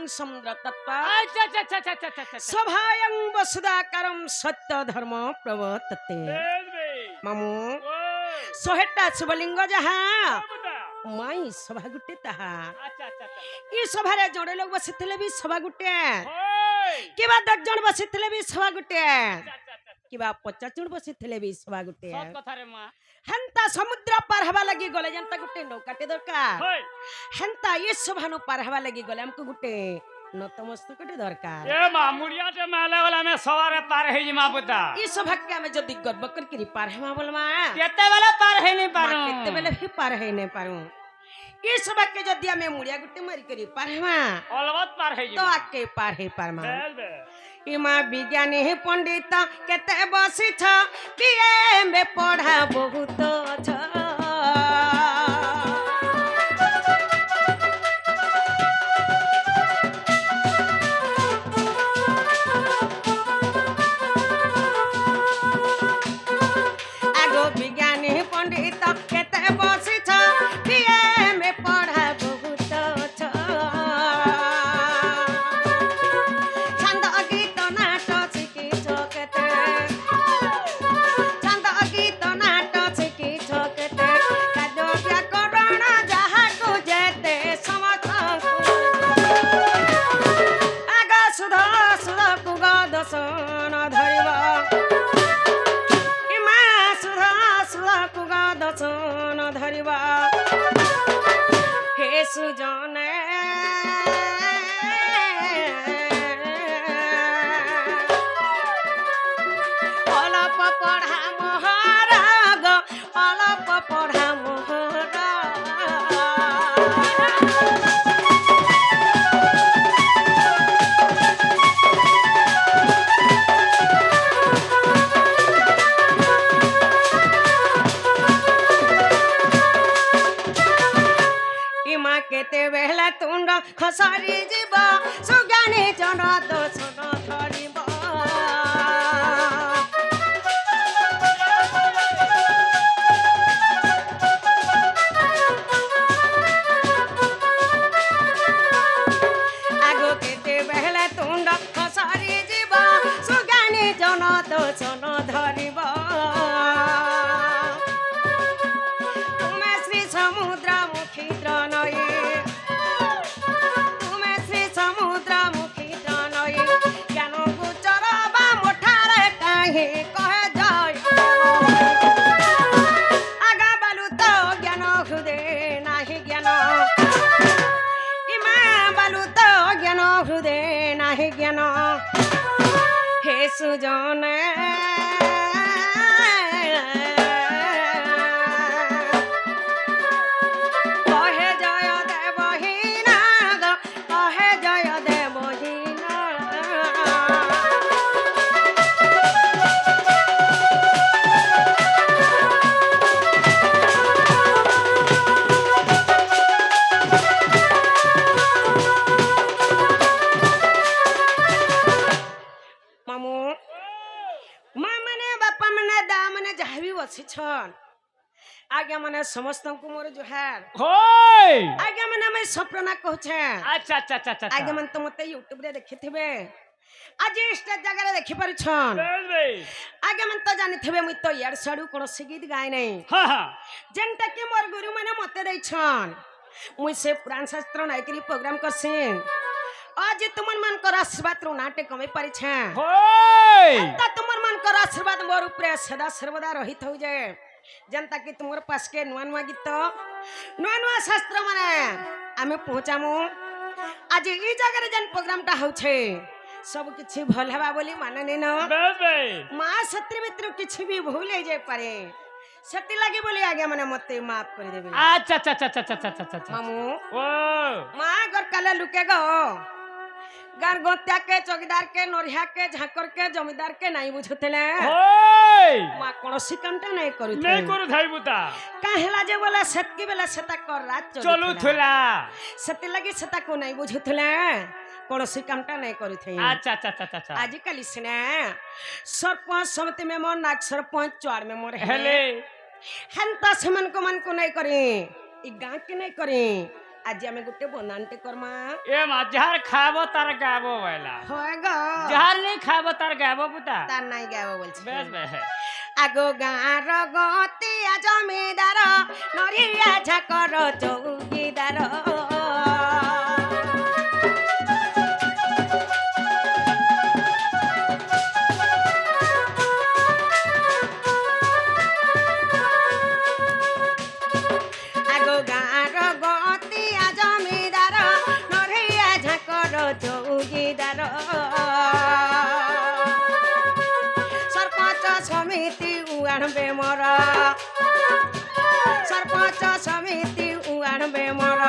समुद्र तत्व अच्छा अच्छा अच्छा अच्छा अच्छा अच्छा सभायं वसुदाकारं सत्य धर्म प्रवर्तते मामू सोहेटा शिवलिंग जहा माई सभा गुटे ताहा ई सभारे जोड़े लोग बसिथिले भी सभा गुटे किबा 10 जण बसिथिले भी सभा गुटे किबा 50 जण बसिथिले भी सभा गुटे सब कथा रे मां हेंता समुद्र पार हवा लगी गले जनता गुटे नौकाटे दरकार हेंता ये सभानु पार हवा लगी गले हमको गुटे नतमस्तकटे दरकार ए मामुड़िया से माले वाला में सवारे पार है जी मां बुता ई सभा के में जदी गर्व कर के पार हवा बोलमा केते वाला पार है नहीं पारो केते बेले भी पार है नहीं पारो ई सभा के जदी हमें मुड़िया गुटे मारी करी पार हवा अलवत पार है जी तो आके पार है पार मा इमा विज्ञानी पंडित केते बसी छ बीए में पढ़ा बहुत छ आगो विज्ञानी पंडित केते बसी छ बीए में पढ़ा बहुत छ छंद गीत नाटक सिखी छ केते छंद गीत नाटक सिखी छ केते काजो व्याकरण जहा को जेते समझ आगा सुधा सुधा कुगा दसन धरिबा इमा सुधा सुधा कुगा दसन धरिबा हे सुजने अलप पढ़ा मोहराग अलप पढ़ा मोहराग इमा केते बेहला तुंड खसारी जीवा सुगानी जन दोसन धरिबा आगो केते बेहला तुंड खसारी जीवा सुगानी जन दोसन धरिबा तुमे श्री समुद्र मुखी त्रनये तुमे श्री समुद्र मुखी त्रनये ज्ञान गोचर बा मोठारे काहे कहे जाय आगा बालू तो ज्ञान हृदय नाही ज्ञान इमा बालू तो ज्ञान हृदय नाही ज्ञान हे सुजने कहे जय देवहीना कहे जय देवहीना मामू माँ मने बापा मने दा मने जहाँ भी बसी छन आगे मने समस्त को मोर जुहार होय आगे मने मैं सपना कहछे अच्छा अच्छा अच्छा अच्छा आगे मन तो मते यूट्यूब रे देखिथिबे आज स्टेज जगह रे देखि पारि छन आगे मन तो जानि थिबे मुई तो यार साडू कोन गीत गाय नै हां हां जेंटा के मोर गुरु माने मते दै छन मुई से पुराण शास्त्र नायकरी प्रोग्राम करसिन आज तुमन मन कर आशीर्वाद रो नाटे कमे पारि छे होय ता तुमन मन कर आशीर्वाद मोर ऊपर सदा सर्वदा रहित हो जाए जनता की तुमर पास के नुआ नुआ गीत नुआ नुआ शास्त्र माने आमे पहुंचामु आज ई जगह जन प्रोग्राम टा होछे सब किछि भल हेबा बोली माने नै न मां सत्री मित्र किछि भी भूल जाय पारे सती लागे बोली आगे माने मते माफ कर देबे अच्छा अच्छा अच्छा अच्छा अच्छा अच्छा मामू ओ मां घर काले लुके गो गार गोत्या के चौकीदार के नोरिया के झाकर के जमींदार के नहीं बुझुतले होय मां कोनोसी कामटा नहीं करू नहीं करू धाई बुता काहेला जे बोला सतकी बेला सता कर रात चलू थुला सती लगी सता को नहीं बुझुतले कोनोसी कामटा नहीं करू थे अच्छा अच्छा अच्छा अच्छा आज काली सिने सरपंच समिति में मोर नाक सरपंच चार में मोर हेले हंता समन को मन को नहीं करी ई गांव के नहीं करी आज आमे गुटे बंदानटे करमा ए मा जहर खाबो तार गाबो वाला होएगा जहर नहीं खाबो तार गाबो पुता तार নাই গাবো বলছি बेस बेस আগো গাঁর গতিয়া জমিদার নরিয়া ঝাকর চৌকিদার আগো গাঁর গতিয়া জমিদার নরিয়া ঝাকর চৌকিদার सरपंच समिति उड़े मोर सरपंच समिति उड़े मोर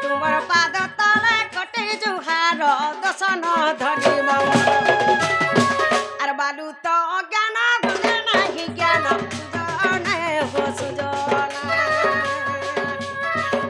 तुमर पाद तले कटे जुहार दसन धरिम आर बालू तो ज्ञान बुझे नहीं ज्ञान सुजने हो सुजना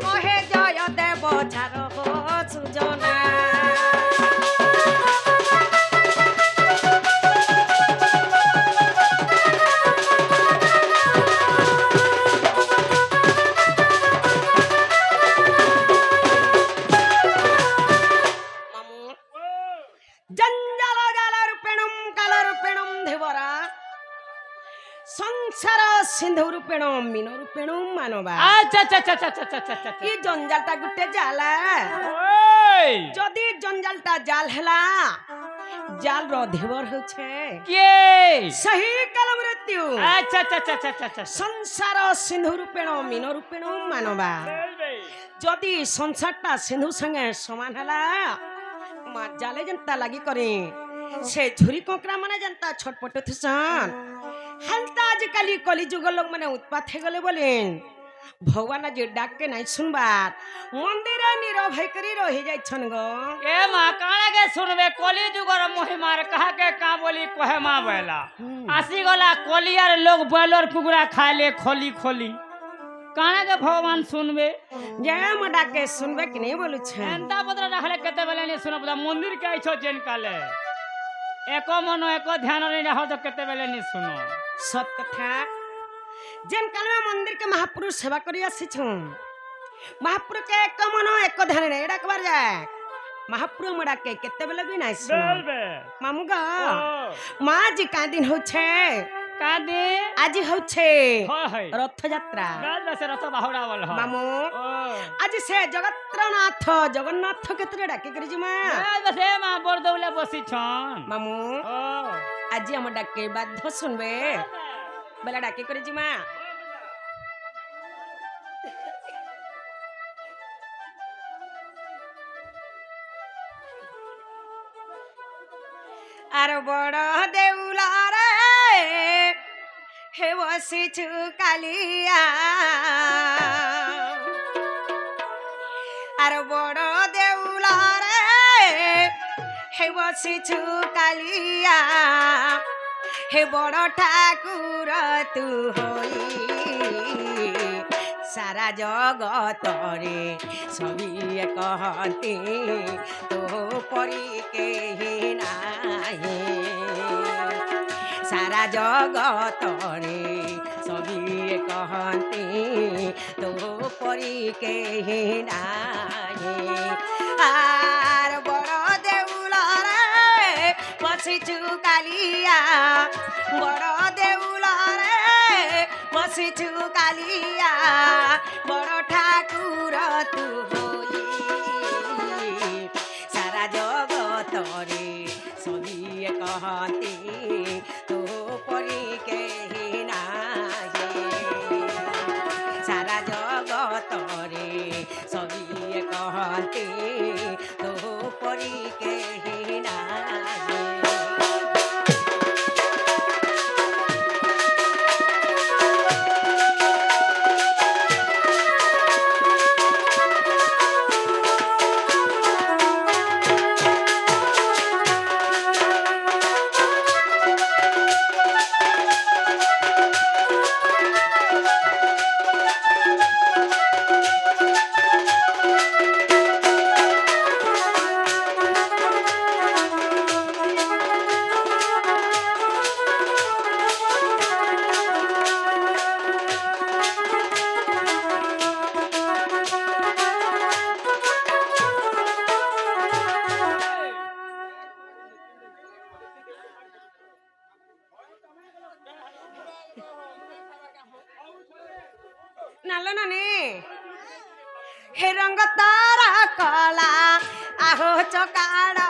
कहे जय देव झार हो सुजना संसार सिंधु रूपेण मीन रूपेण मानवा अच्छा अच्छा अच्छा अच्छा अच्छा अच्छा अच्छा ई जंजालटा गुटे जाला ओए जदी जंजालटा जाल हला जाल रो धेवर होछे के सही काल मृत्यु अच्छा अच्छा अच्छा अच्छा अच्छा संसार सिंधु रूपेण मीन रूपेण मानवा जदी संसारटा सिंधु संगे समान हला मा जाले जनता लागी करे से झुरी कोकरा माने जनता छटपट थसन हलता आजकल कली जुग लोग माने उत्पात हे गले बोले भगवान आज डाक के नहीं सुनबार मंदिर नीरव भई करी रहि जाय छन गो ए मा काने के सुनबे कली जुगर मोहि मार कहा के का बोली कहे मा बेला आसी गला कली यार लोग बॉयलर कुकुरा खा ले खोली खोली काने के भगवान सुनबे जय म डाके सुनबे कि नहीं बोलु छ एंता पत्र रखले केते बेले नहीं सुनो पता मंदिर के आइछो जेन काले एको मनो एको ध्यान नहीं रहो तो केते बेले नहीं सुनो सत कथा जेन काल में मंदिर के महापुरुष सेवा करी आसी छु महापुरुष के एक मनो एक ध्यान नहीं डाकबार जाय महापुरुष मडा के केते बेले भी नहीं सुनो मामू गा मां जी का दिन हो छे का दिन आज हो छे होय रथ यात्रा बेल से रथ बाहुडा वाला मामू आज से जगत्रनाथ जगन्नाथ केतरे डाके करी जी मां बेल से मां बरदौले बसी छन मामू ओ आज हम डाके बाध्य सुनबे बेला डाके करी जी मां आर बड़ देउला रे हे बसी छु कालिया आर बड़ देउला रे हे बसी छु कालिया हे बड़ ठाकुर तू होई सारा जगत रे सभी कहती तो परी के नाही सारा जगत रे सभी कहती तो परी के नाही आर बड़ देउल रे बसी छु कालिया बड़ देउल रे बसी छु कालिया बड़ ठाकुर तू होई सारा जगत रे सभी कहती तो परी के नाही सारा जगत रे सभी कहती तो परी के नाही जानल ना नी हे रंग तारा कला आहो चकाड़ा